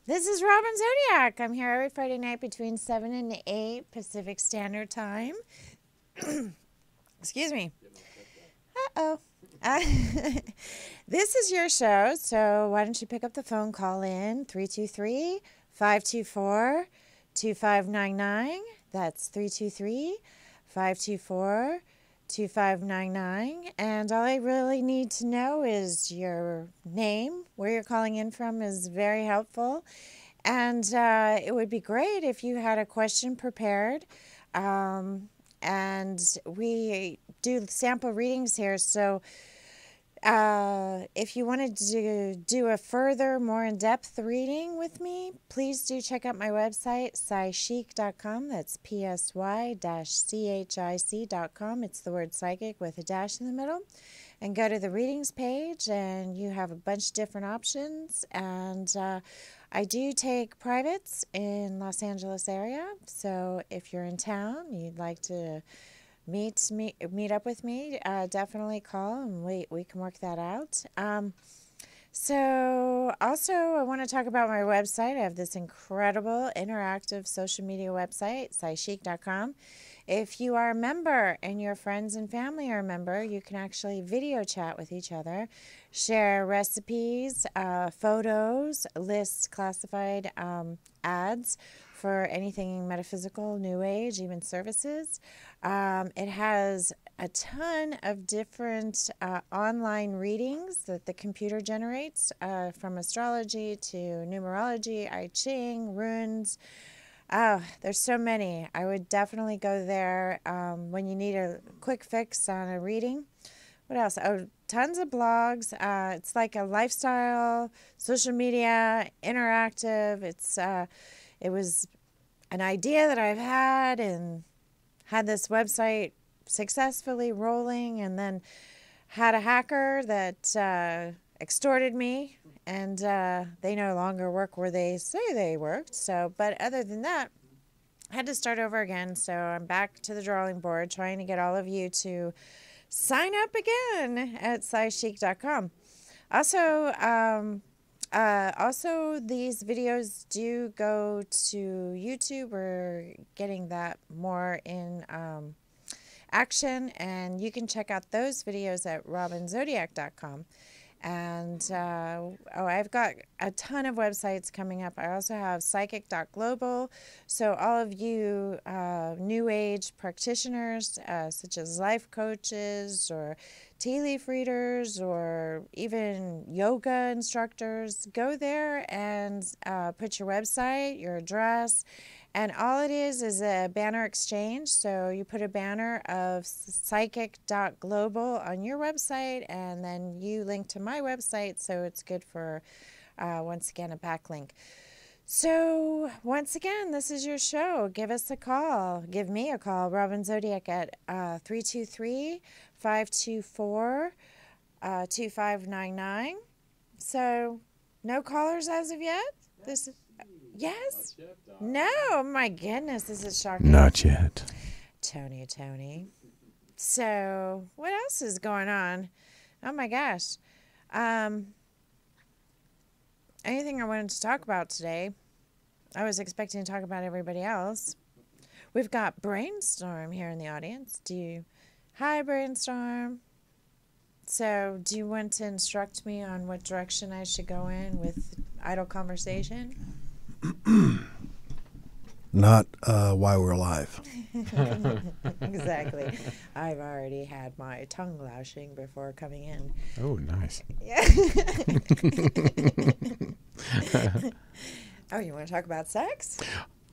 This is Robin Zodiac. I'm here every Friday night between 7 and 8 Pacific Standard Time. Excuse me. Uh-oh. Uh, this is your show, so why don't you pick up the phone, call in 323-524-2599. That's 323-524-2599. And all I really need to know is your name, where you're calling in from is very helpful. And it would be great if you had a question prepared. And we do sample readings here. So if you wanted to do a further, more in-depth reading with me, please do check out my website, psychic.com. That's psy-chic.com. It's the word psychic with a dash in the middle. And go to the readings page, and you have a bunch of different options. And I do take privates in Los Angeles area. So if you're in town, you'd like to meet up with me, definitely call, and we can work that out. So also, I want to talk about my website. I have this incredible interactive social media website, psychic.com. If you are a member and your friends and family are a member, you can actually video chat with each other, share recipes, photos, lists, classified ads for anything metaphysical, new age, even services. It has a ton of different online readings that the computer generates, from astrology to numerology, I Ching, runes. Oh, there's so many. I would definitely go there when you need a quick fix on a reading. What else? Oh, tons of blogs. It's like a lifestyle, social media, interactive. It was an idea that I've had and had this website successfully rolling, and then had a hacker that extorted me, and they no longer work where they say they worked. So, but other than that, I had to start over again. So I'm back to the drawing board, trying to get all of you to sign up again at psychic.com. Also, these videos do go to YouTube. We're getting that more in action, and you can check out those videos at robinzodiac.com. And I've got a ton of websites coming up. I also have psychic.global. So all of you new age practitioners, such as life coaches or tea leaf readers or even yoga instructors, go there and put your website, your address, and all it is a banner exchange. So you put a banner of psychic.global on your website, and then you link to my website, so it's good for, once again, a backlink. So once again, this is your show. Give us a call. Give me a call, Robin Zodiac, at 323-524-2599. So no callers as of yet? This is... Yes? No, my goodness, this is shocking. Not yet. Tony. So, what else is going on? Oh my gosh. Anything I wanted to talk about today? I was expecting to talk about everybody else. We've got Brainstorm here in the audience. Hi, Brainstorm. So, do you want to instruct me on what direction I should go in with idle conversation? Not why we're alive. Exactly. I've already had my tongue lashing before coming in. Oh, nice. Yeah. Oh, you want to talk about sex?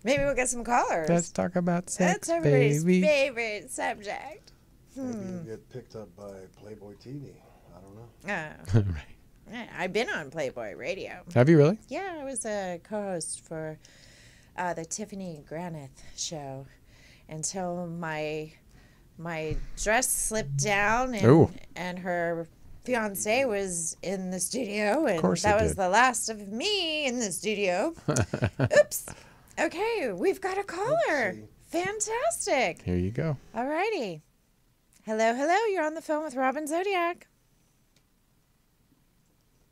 Maybe we'll get some callers. Let's talk about sex, That's everybody's baby. favorite subject. Maybe you'll get picked up by Playboy TV. I don't know. Right. Yeah, I've been on Playboy Radio. Have you really? Yeah, I was a co-host for the Tiffany Granith show until my dress slipped down and her fiance was in the studio, and that was the last of me in the studio. Oops. Okay, we've got a caller. Oopsie. Fantastic. Here you go. All righty. Hello. You're on the phone with Robin Zodiac.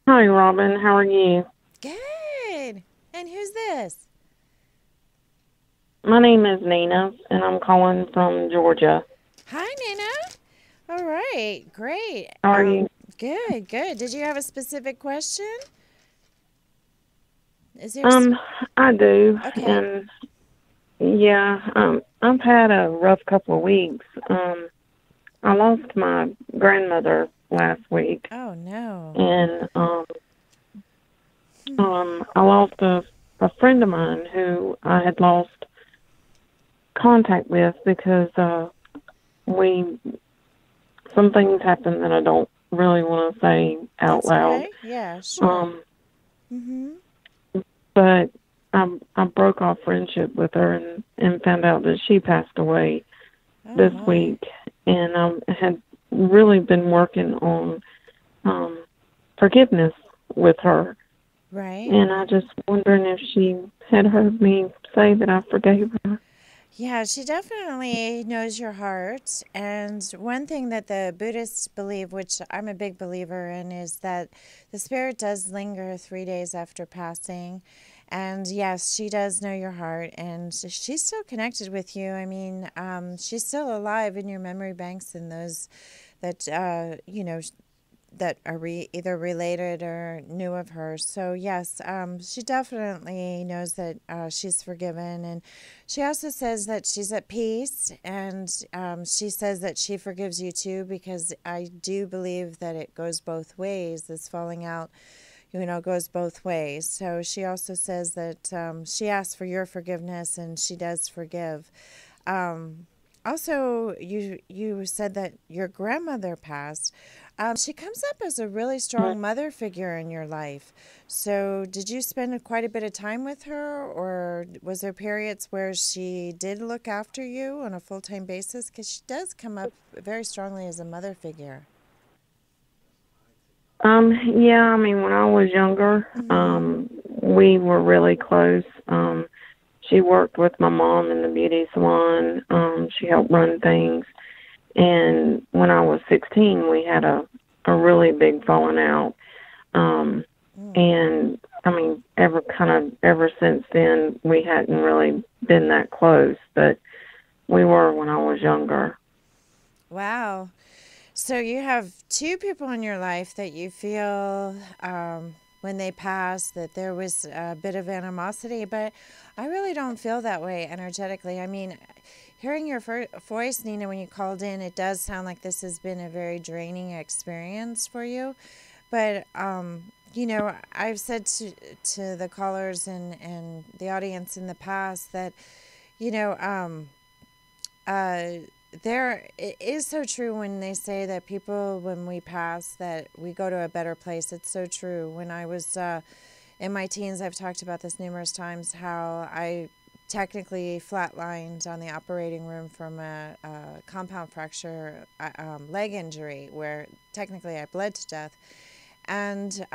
Hi, Robin. How are you? Good. And who's this? My name is Nayna, and I'm calling from Georgia. Hi, Nayna. All right, great. How are you? Good, good. Did you have a specific question? Is there? I do. Okay. And yeah, I've had a rough couple of weeks. I lost my grandmother last week, Oh no. and I lost a friend of mine who I had lost contact with because some things happened that I don't really want to say out That's loud. okay. Yeah, sure. But I broke off friendship with her and found out that she passed away this my. week. And I had really been working on forgiveness with her. Right. And I just wondering if she had heard me say that I forgave her. Yeah, she definitely knows your heart. And one thing that the Buddhists believe, which I'm a big believer in, is that the spirit does linger 3 days after passing. And yes, she does know your heart, and she's still connected with you. I mean, she's still alive in your memory banks and those that, that are either related or knew of her. So yes, she definitely knows that she's forgiven, and she also says that she's at peace, and she says that she forgives you too, because I do believe that it goes both ways. This falling out, goes both ways. So she also says that she asks for your forgiveness, and she does forgive. Also, you said that your grandmother passed. She comes up as a really strong mother figure in your life. So did you spend quite a bit of time with her, or was there periods where she did look after you on a full-time basis? Because she does come up very strongly as a mother figure. Yeah, I mean, when I was younger, we were really close. She worked with my mom in the beauty salon. She helped run things. And when I was 16, we had a really big falling out. And I mean, ever since then, we hadn't really been that close, but we were when I was younger. Wow. So you have two people in your life that you feel when they passed that there was a bit of animosity, but I really don't feel that way energetically. I mean, hearing your voice, Nayna, when you called in, it does sound like this has been a very draining experience for you. But, I've said to the callers and the audience in the past that, it is so true when they say that people, when we pass, that we go to a better place. It's so true. When I was in my teens, I've talked about this numerous times, how I technically flatlined on the operating room from a compound fracture leg injury, where technically I bled to death. And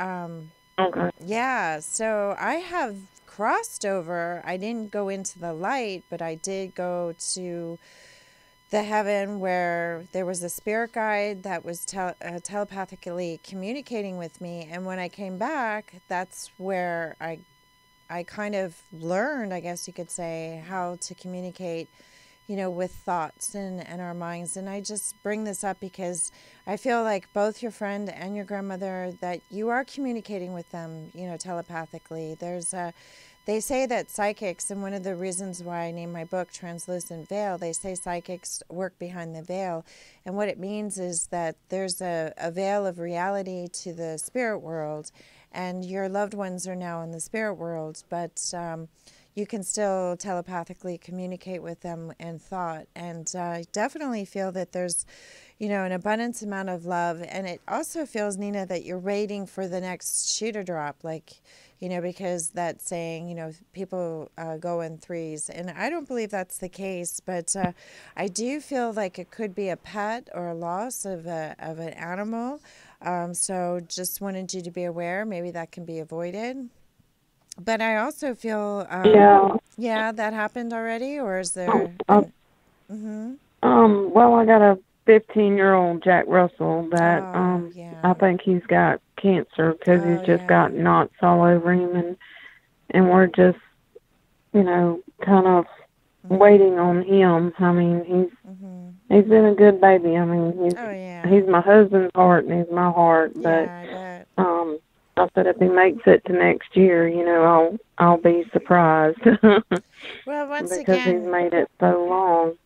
yeah, so I have crossed over. I didn't go into the light, but I did go to the heaven where there was a spirit guide that was telepathically communicating with me. And when I came back, that's where I kind of learned, I guess you could say, how to communicate, with thoughts and our minds. And I just bring this up because I feel like both your friend and your grandmother, that you are communicating with them, telepathically. They say that psychics, and one of the reasons why I named my book Translucent Veil, they say psychics work behind the veil. And what it means is that there's a veil of reality to the spirit world, and your loved ones are now in the spirit world, but you can still telepathically communicate with them in thought. And I definitely feel that there's, an abundance amount of love. And it also feels, Nayna, that you're waiting for the next shoe to drop, because that saying, people go in threes. And I don't believe that's the case, but I do feel like it could be a pet or a loss of an animal. So just wanted you to be aware. Maybe that can be avoided. But I also feel, yeah, that happened already, or is there? Well, I got a 15-year-old Jack Russell that I think he's got cancer because he's just got knots all over him, and and we're just, kind of waiting on him. I mean, he's been a good baby. I mean, Oh, yeah. he's my husband's heart and he's my heart. But Yeah, I bet. I said if he makes it to next year, I'll be surprised. Well, once because he's again, made it so long.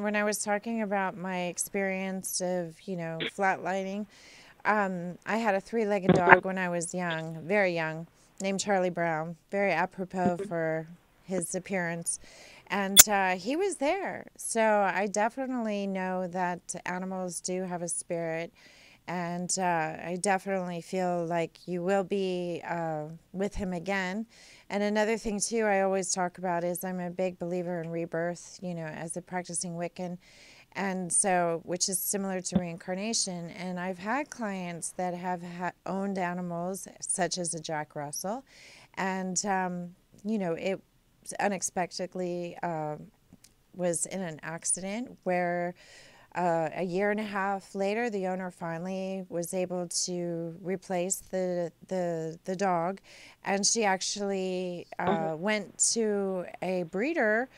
when I was talking about my experience of, flatlining, I had a 3-legged dog when I was young, very young, named Charlie Brown, very apropos for his appearance. And he was there. So I definitely know that animals do have a spirit. And I definitely feel like you will be with him again. And another thing, too, I always talk about is I'm a big believer in rebirth, as a practicing Wiccan. And so, which is similar to reincarnation. And I've had clients that have owned animals, such as a Jack Russell. And, it unexpectedly was in an accident where a year and a half later, the owner finally was able to replace the dog, and she actually went to a breeder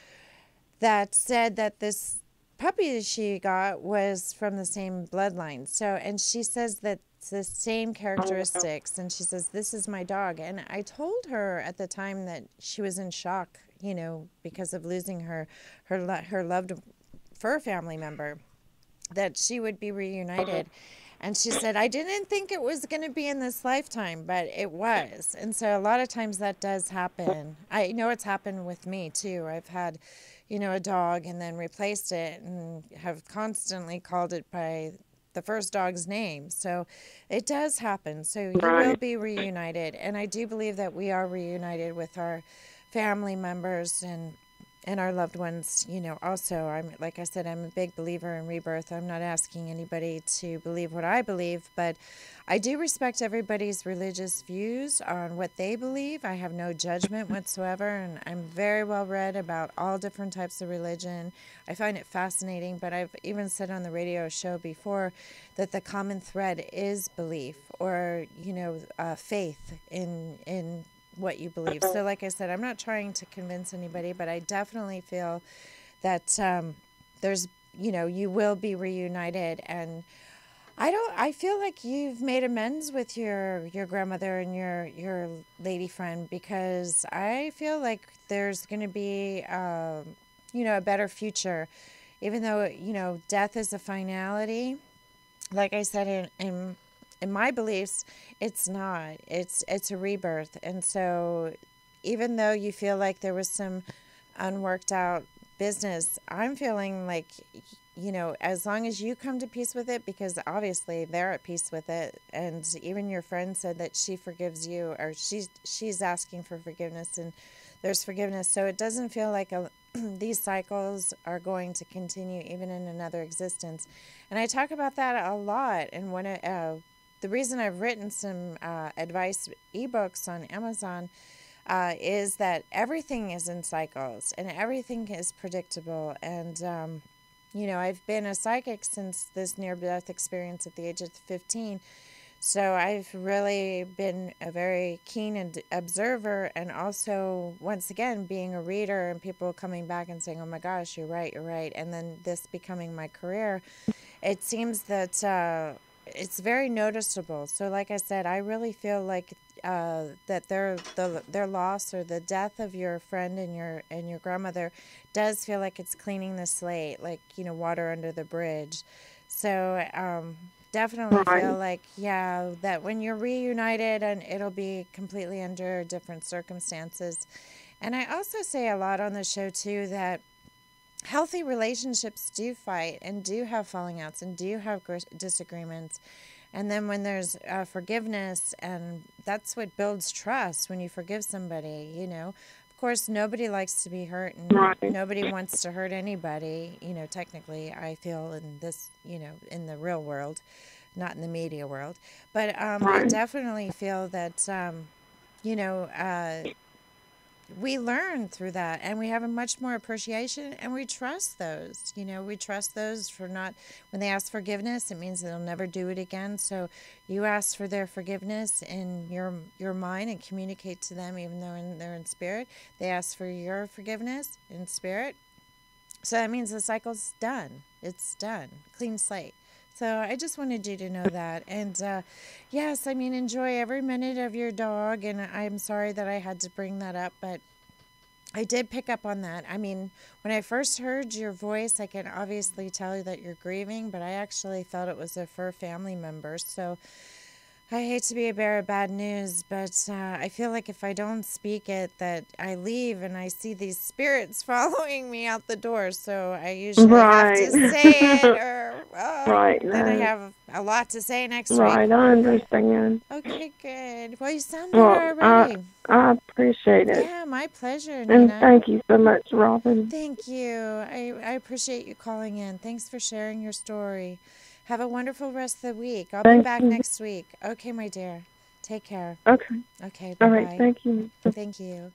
that said that this puppy she got was from the same bloodline. So, and she says that it's the same characteristics, and she says, "This is my dog." And I told her at the time that she was in shock, because of losing her loved fur family member, that she would be reunited. And she said, "I didn't think it was going to be in this lifetime, but it was." And so a lot of times that does happen. I know it's happened with me too. I've had, a dog and then replaced it and have constantly called it by the first dog's name. So it does happen. So you will be reunited. And I do believe that we are reunited with our family members and our loved ones, also. Like I said, I'm a big believer in rebirth. I'm not asking anybody to believe what I believe, but I do respect everybody's religious views on what they believe. I have no judgment whatsoever, and I'm very well read about all different types of religion. I find it fascinating, but I've even said on the radio show before that the common thread is belief or, faith in what you believe. So like I said, I'm not trying to convince anybody, but I definitely feel that there's, you will be reunited. And I feel like you've made amends with your grandmother and your lady friend, because I feel like there's going to be, a better future, even though, death is a finality. Like I said, in my beliefs, it's not. It's a rebirth. And so even though you feel like there was some unworked out business, I'm feeling like, as long as you come to peace with it, because obviously they're at peace with it. And even your friend said that she forgives you, or she's asking for forgiveness, and there's forgiveness. So it doesn't feel like these cycles are going to continue even in another existence. And I talk about that a lot. And when the reason I've written some advice ebooks on Amazon is that everything is in cycles and everything is predictable. And, I've been a psychic since this near-death experience at the age of 15. So I've really been a very keen observer, and also, once again, being a reader and people coming back and saying, "Oh my gosh, you're right," and then this becoming my career. It seems that it's very noticeable. So like I said, I really feel like that their loss or the death of your friend and your grandmother does feel like it's cleaning the slate, like, water under the bridge. So definitely feel like, that when you're reunited, and it'll be completely under different circumstances. And I also say a lot on the show too that healthy relationships do fight and do have falling outs and do have disagreements. And then when there's forgiveness, and that's what builds trust, when you forgive somebody, Of course, nobody likes to be hurt, and nobody wants to hurt anybody, technically, I feel, in this, in the real world, not in the media world. But I definitely feel that, we learn through that, and we have a much more appreciation, and we trust those. We trust those for not, when they ask forgiveness, it means they'll never do it again. So you ask for their forgiveness in your mind and communicate to them, even though they're in spirit. They ask for your forgiveness in spirit. So that means the cycle's done. It's done. Clean slate. So I just wanted you to know that. And yes, I mean, enjoy every minute of your dog. And I'm sorry that I had to bring that up, but I did pick up on that. I mean, when I first heard your voice, I can obviously tell you that you're grieving, but I actually felt it was a fur family member. So I hate to be a bearer of bad news, but I feel like if I don't speak it, that I leave and I see these spirits following me out the door. So I usually have to say it, or then I have a lot to say next week. Right, I understand. Okay, good. Well, you sound better already. I appreciate it. Yeah, my pleasure, And Nayna. thank you so much, Robin. Thank you. I appreciate you calling in. Thanks for sharing your story. Have a wonderful rest of the week. I'll be back next week. Okay, my dear. Take care. Okay. Okay, bye-bye. All right, thank you. Thank you.